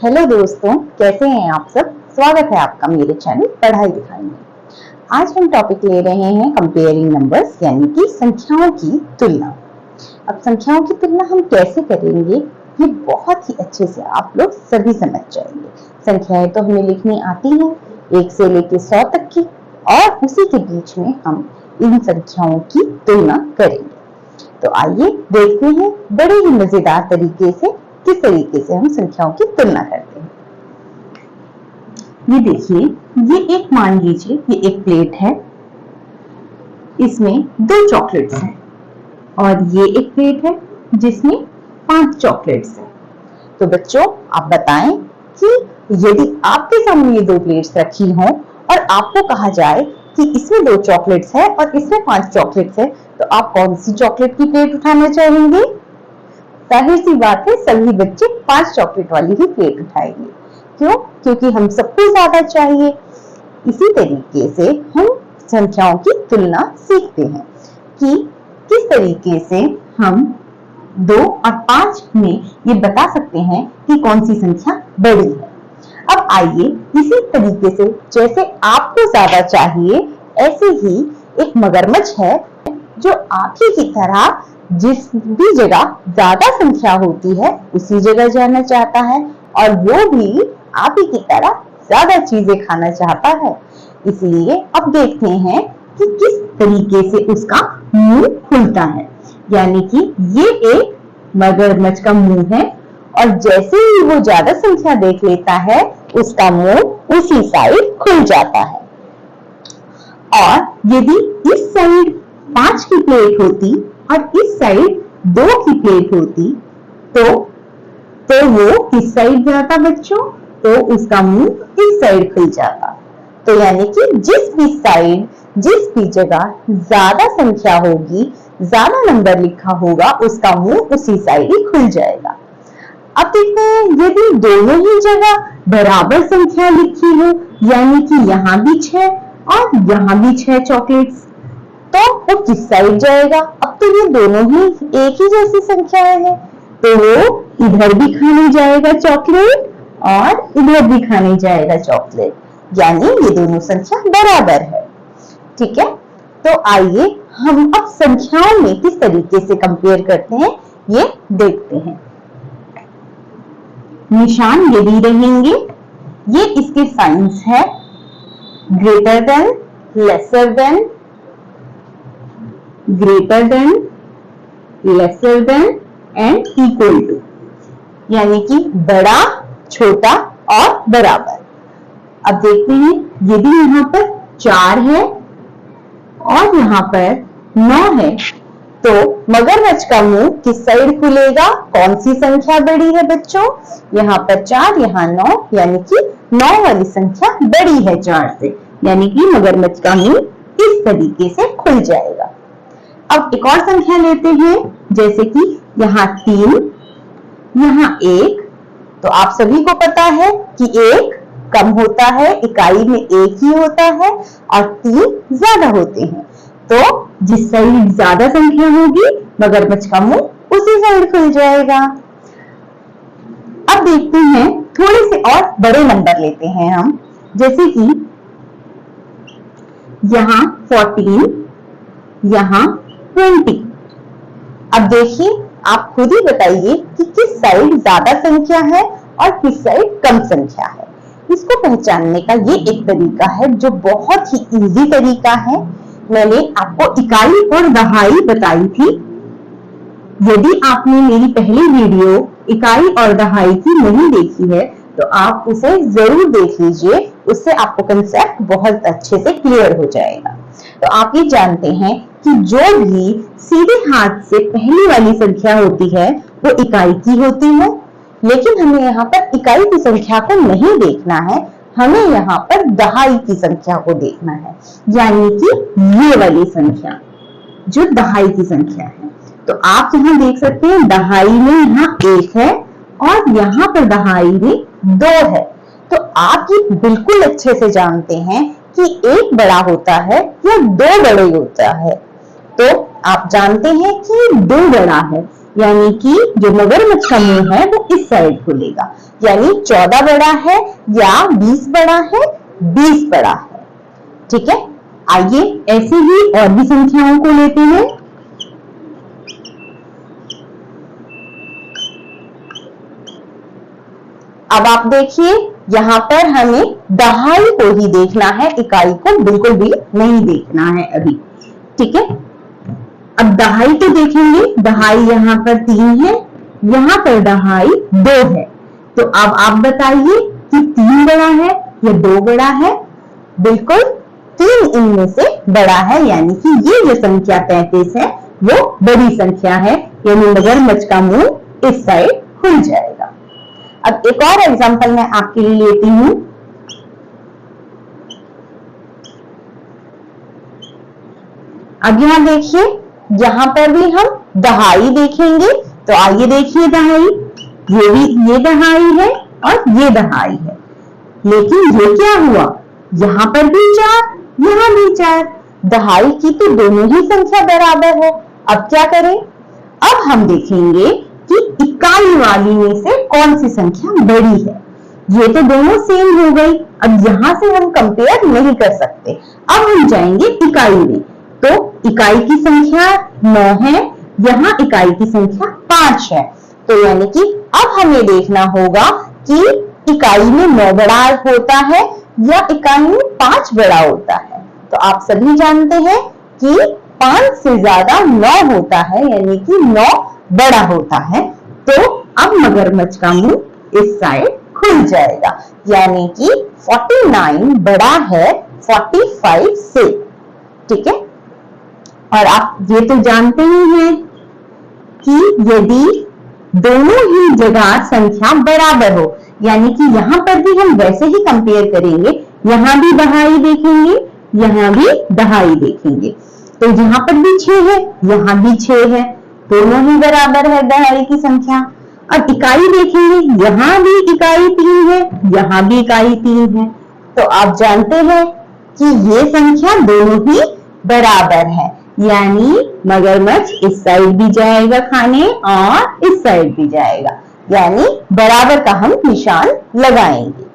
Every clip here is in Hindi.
हेलो दोस्तों, कैसे हैं आप सब। स्वागत है आपका मेरे चैनल पढ़ाई लिखाई में। आज हम टॉपिक ले रहे हैं कंपेयरिंग नंबर्स, यानी कि संख्याओं की तुलना। अब संख्याओं की तुलना हम कैसे करेंगे, ये बहुत ही अच्छे से आप लोग सभी समझ जाएंगे। संख्याएं तो हमें लिखनी आती हैं 1 से लेकर 100 तक की, और उसी के बीच में हम इन संख्याओं की तुलना करेंगे। तो आइए देखते हैं बड़े ही मजेदार तरीके से किस तरीके से हम संख्याओं की तुलना करते हैं। ये देखिए, ये एक मान लीजिए ये एक प्लेट है, इसमें 2 चॉकलेट्स हैं, और ये एक प्लेट है जिसमें 5 चॉकलेट्स हैं। तो बच्चों, आप बताएं कि यदि आपके सामने ये 2 प्लेट्स रखी हों और आपको कहा जाए कि इसमें 2 चॉकलेट्स है और इसमें 5 चॉकलेट्स है, तो आप कौन सी चॉकलेट की प्लेट उठाना चाहेंगे? जाहिर सी बात है, सभी बच्चे 5 चॉकलेट वाली ही प्लेट उठाएंगे। क्यों? क्योंकि हम सबको ज्यादा चाहिए। इसी तरीके से हम संख्याओं की तुलना सीखते हैं कि किस तरीके से हम 2 और 5 में ये बता सकते हैं कि कौन सी संख्या बड़ी है। अब आइए इसी तरीके से, जैसे आपको ज्यादा चाहिए, ऐसे ही एक मगरमच्छ है जो आप ही की तरह जिस भी जगह ज्यादा संख्या होती है उसी जगह जाना चाहता है, और वो भी आप ही की तरह ज्यादा चीजें खाना चाहता है। इसलिए अब देखते हैं कि किस तरीके से उसका मुंह खुलता है। यानी कि ये एक मगरमच्छ का मुंह है, और जैसे ही वो ज्यादा संख्या देख लेता है, उसका मुंह उसी साइड खुल जाता है। और यदि इस साइड 5 की प्लेट होती और इस साइड 2 की प्लेट होती, तो वो किस साइड जाता बच्चों? तो उसका मुंह इस साइड खुल जाता। तो यानी कि जिस भी साइड, जिस भी जगह ज्यादा संख्या होगी, ज्यादा नंबर लिखा होगा, उसका मुंह उसी साइड ही खुल जाएगा। अब देखते हैं, यदि दोनों ही जगह बराबर संख्या लिखी हो, यानी कि यहाँ भी 6 और यहाँ भी 6 चॉकलेट्स, तो वो किस साइड जाएगा? अब तो ये दोनों ही एक ही जैसी संख्याएं हैं, तो वो इधर भी खाने जाएगा चॉकलेट और इधर भी खाने जाएगा चॉकलेट, यानी ये दोनों संख्या बराबर है। ठीक है, तो आइए हम अब संख्याओं में किस तरीके से कंपेयर करते हैं ये देखते हैं। निशान ये भी रहेंगे, ये इसके साइंस है, greater than, lesser than, greater than, lesser than and equal to, यानी कि बड़ा, छोटा और बराबर। अब देखते हैं, यदि यहाँ पर 4 है और यहाँ पर 9 है, तो मगरमच्छ का मुंह किस साइड खुलेगा? कौन सी संख्या बड़ी है बच्चों? यहाँ पर 4, यहाँ 9, यानी कि 9 वाली संख्या बड़ी है 4 से, यानी कि मगरमच्छ का मुंह इस तरीके से खुल जाएगा। अब एक और संख्या लेते हैं, जैसे कि यहाँ 3, यहाँ 1, तो आप सभी को पता है कि 1 कम होता है, इकाई में 1 ही होता है, और 3 ज्यादा होते हैं। तो जिस साइड ज्यादा संख्या होगी, मगरमच्छ का मुंह उसी साइड खुल जाएगा। अब देखते हैं, थोड़े से और बड़े नंबर लेते हैं हम, जैसे कि यहाँ 14, यहाँ 20। अब देखिए, आप खुद ही बताइए कि किस साइड ज्यादा संख्या है और किस साइड कम संख्या है। इसको पहचानने का ये एक तरीका है जो बहुत ही इजी तरीका है। मैंने आपको इकाई और दहाई बताई थी। यदि आपने मेरी पहली वीडियो इकाई और दहाई की नहीं देखी है, तो आप उसे जरूर देख लीजिए, उससे आपको कंसेप्ट बहुत अच्छे से क्लियर हो जाएगा। तो आप ये जानते हैं कि जो भी सीधे हाथ से पहली वाली संख्या होती है वो इकाई की होती है, लेकिन हमें यहाँ पर इकाई की संख्या को नहीं देखना है, हमें यहाँ पर दहाई की संख्या को देखना है, यानी कि ये वाली संख्या जो दहाई की संख्या है। तो आप यहाँ देख सकते हैं, दहाई में यहाँ 1 है और यहाँ पर दहाई में 2 है। तो आप ये बिल्कुल अच्छे से जानते हैं कि 1 बड़ा होता है या 2 बड़े होता है। तो आप जानते हैं कि 2 बड़ा है, यानी कि जो मगरमच्छ का मुंह है वो इस साइड खुलेगा, यानी 14 बड़ा है या 20 बड़ा है, 20 बड़ा है। ठीक है, आइए ऐसे ही और भी संख्याओं को लेते हैं। अब आप देखिए, यहाँ पर हमें दहाई को ही देखना है, इकाई को बिल्कुल भी नहीं देखना है अभी। ठीक है, अब दहाई तो देखेंगे। दहाई यहाँ पर 3 है, यहाँ पर दहाई 2 है। तो अब आप बताइए कि 3 बड़ा है या 2 बड़ा है? बिल्कुल 3 इनमें से बड़ा है, यानी कि ये जो संख्या 35 है वो बड़ी संख्या है, यानी मगरमच्छ का मुंह इस साइड खुल जाएगा। अब एक और एग्जांपल मैं आपके लिए लेती हूं। अब यहां देखिए, यहां पर भी हम दहाई देखेंगे। तो आइए देखिए दहाई, ये दहाई है और ये दहाई है, लेकिन ये क्या हुआ, यहां पर भी 4, यहां भी 4। दहाई की तो दोनों ही संख्या बराबर है। अब क्या करें? अब हम देखेंगे कि इकाई वाली में से कौन सी संख्या बड़ी है। ये तो दोनों सेम हो गई, अब यहां से हम कंपेयर नहीं कर सकते। अब हम जाएंगे इकाई में। तो इकाई की संख्या 9 है, यहाँ इकाई की संख्या 5 है। तो यानी कि अब हमें देखना होगा कि इकाई में 9 बड़ा होता है या इकाई में 5 बड़ा होता है। तो आप सभी जानते हैं कि 5 से ज्यादा 9 होता है, यानी कि 9 बड़ा होता है। तो अब मगरमच्छ का मुंह इस साइड खुल जाएगा, यानी कि 49 बड़ा है 45 से। ठीक है, और आप ये तो जानते ही हैं कि यदि दोनों ही जगह संख्या बराबर हो, यानी कि यहां पर भी हम वैसे ही कंपेयर करेंगे, यहां भी दहाई देखेंगे, यहां भी दहाई देखेंगे। तो यहां पर भी 6 है, यहां भी 6 है, दोनों ही बराबर है दहाई की संख्या। अब इकाई देखेंगे, यहां भी इकाई 3 है, यहां भी इकाई 3 है। तो आप जानते हैं कि ये संख्या दोनों ही बराबर है, यानी मगरमच्छ इस साइड भी जाएगा खाने और इस साइड भी जाएगा, यानी बराबर का हम निशान लगाएंगे।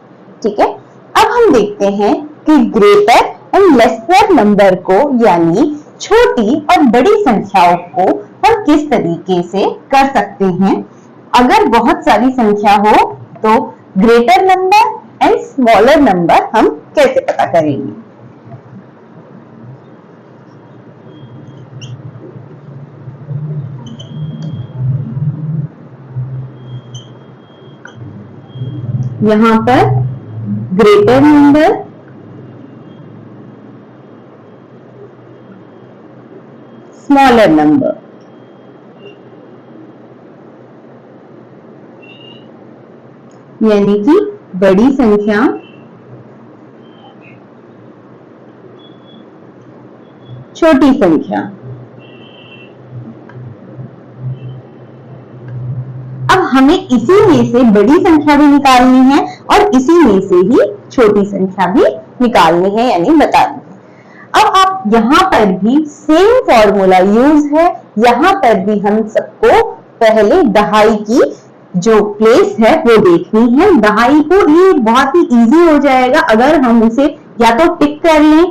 ठीक है, अब हम देखते हैं कि ग्रेटर एंड लेसर नंबर को, यानी छोटी और बड़ी संख्याओं को हम किस तरीके से कर सकते हैं। अगर बहुत सारी संख्या हो तो greater number and smaller number हम कैसे पता करेंगे। यहां पर ग्रेटर नंबर स्मॉलर नंबर, यानी कि बड़ी संख्या छोटी संख्या। अब हमें इसी में से बड़ी संख्या भी निकालनी है और इसी में से ही छोटी संख्या भी निकालनी है, यानी बतानी है। अब आप यहाँ पर भी सेम फॉर्मूला यूज है। यहाँ पर भी हम सबको पहले दहाई की जो प्लेस है वो देखनी है। दहाई को ये बहुत ही इजी हो जाएगा अगर हम उसे या तो टिक कर लें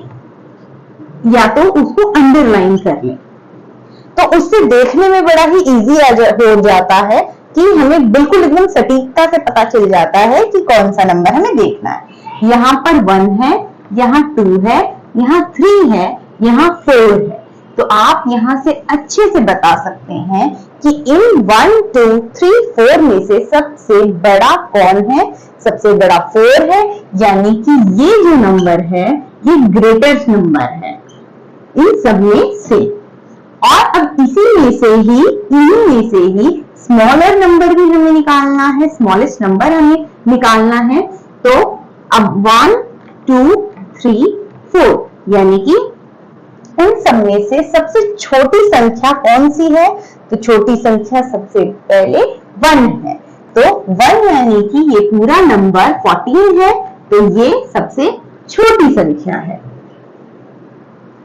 या तो उसको अंडरलाइन कर लें, तो उससे देखने में बड़ा ही इजी हो जाता है कि हमें बिल्कुल एकदम सटीकता से पता चल जाता है कि कौन सा नंबर हमें देखना है। यहाँ पर 1 है, यहाँ 2 है, यहाँ 3 है, यहाँ 4 है। तो आप यहाँ से अच्छे से बता सकते हैं कि इन 1, 2, 3, 4 में से सबसे बड़ा कौन है। सबसे बड़ा 4 है, यानी कि ये जो नंबर है ये ग्रेटेस्ट नंबर है इन सब में से। और अब इसी में से ही, इन्हीं में से ही स्मॉलर नंबर भी हमें निकालना है, स्मॉलेस्ट नंबर हमें निकालना है। तो अब 1, 2, 3, 4, यानी कि इन सब में से सबसे छोटी संख्या कौन सी है। तो छोटी संख्या सबसे पहले 1 है। तो 1 यानी कि ये पूरा नंबर 14 है, तो ये सबसे छोटी संख्या है।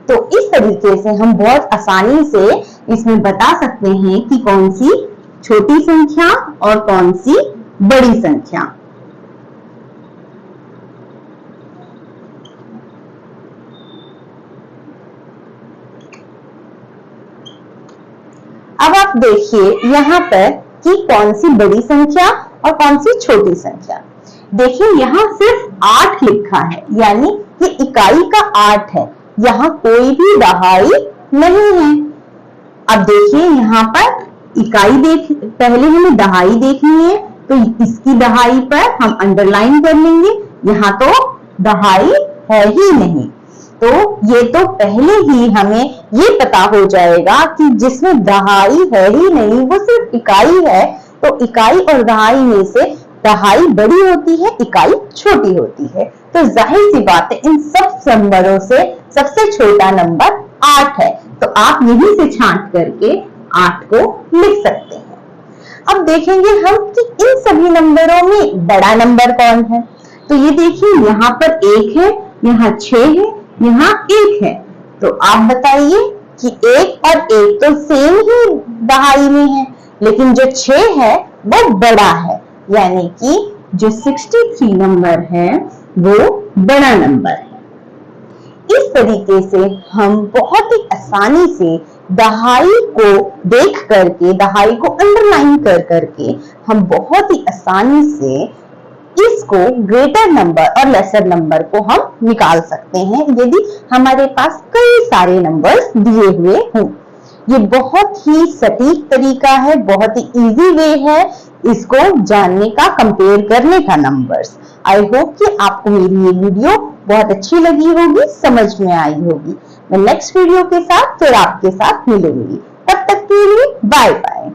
तो इस तरीके से हम बहुत आसानी से इसमें बता सकते हैं कि कौन सी छोटी संख्या और कौन सी बड़ी संख्या। अब आप देखिए यहाँ पर कि कौन सी बड़ी संख्या और कौन सी छोटी संख्या। देखिए यहाँ सिर्फ 8 लिखा है, यानी ये इकाई का 8 है, यहाँ कोई भी दहाई नहीं है। अब देखिए यहाँ पर इकाई पहले हमें दहाई देखनी है, तो इसकी दहाई पर हम अंडरलाइन कर लेंगे, यहाँ तो दहाई है ही नहीं। तो ये तो पहले ही हमें ये पता हो जाएगा कि जिसमें दहाई है ही नहीं वो सिर्फ इकाई है। तो इकाई और दहाई में से दहाई बड़ी होती है, इकाई छोटी होती है। तो जाहिर सी बात है इन सब नंबरों से सबसे छोटा नंबर 8 है। तो आप यहीं से छांट करके 8 को लिख सकते हैं। अब देखेंगे हम कि इन सभी नंबरों में बड़ा नंबर कौन है। तो ये देखिए यहाँ पर 1 है, यहाँ 6 है, यहाँ 1 है। तो आप बताइए कि 1 और 1 तो सेम ही दहाई में है, लेकिन जो 6 है वो बड़ा है, यानी कि जो 63 नंबर है वो बड़ा नंबर है। इस तरीके से हम बहुत ही आसानी से दहाई को देख करके, दहाई को अंडरलाइन कर करके हम बहुत ही आसानी से इसको ग्रेटर नंबर और लेसर नंबर को हम निकाल सकते हैं यदि हमारे पास कई सारे नंबर्स दिए हुए हों। ये बहुत ही सटीक तरीका है, बहुत ही इजी वे है इसको जानने का, कंपेयर करने का नंबर्स। आई होप कि आपको मेरी ये वीडियो बहुत अच्छी लगी होगी, समझ में आई होगी। मैं नेक्स्ट वीडियो के साथ फिर आपके साथ मिलूंगी। तब तक के लिए बाय बाय।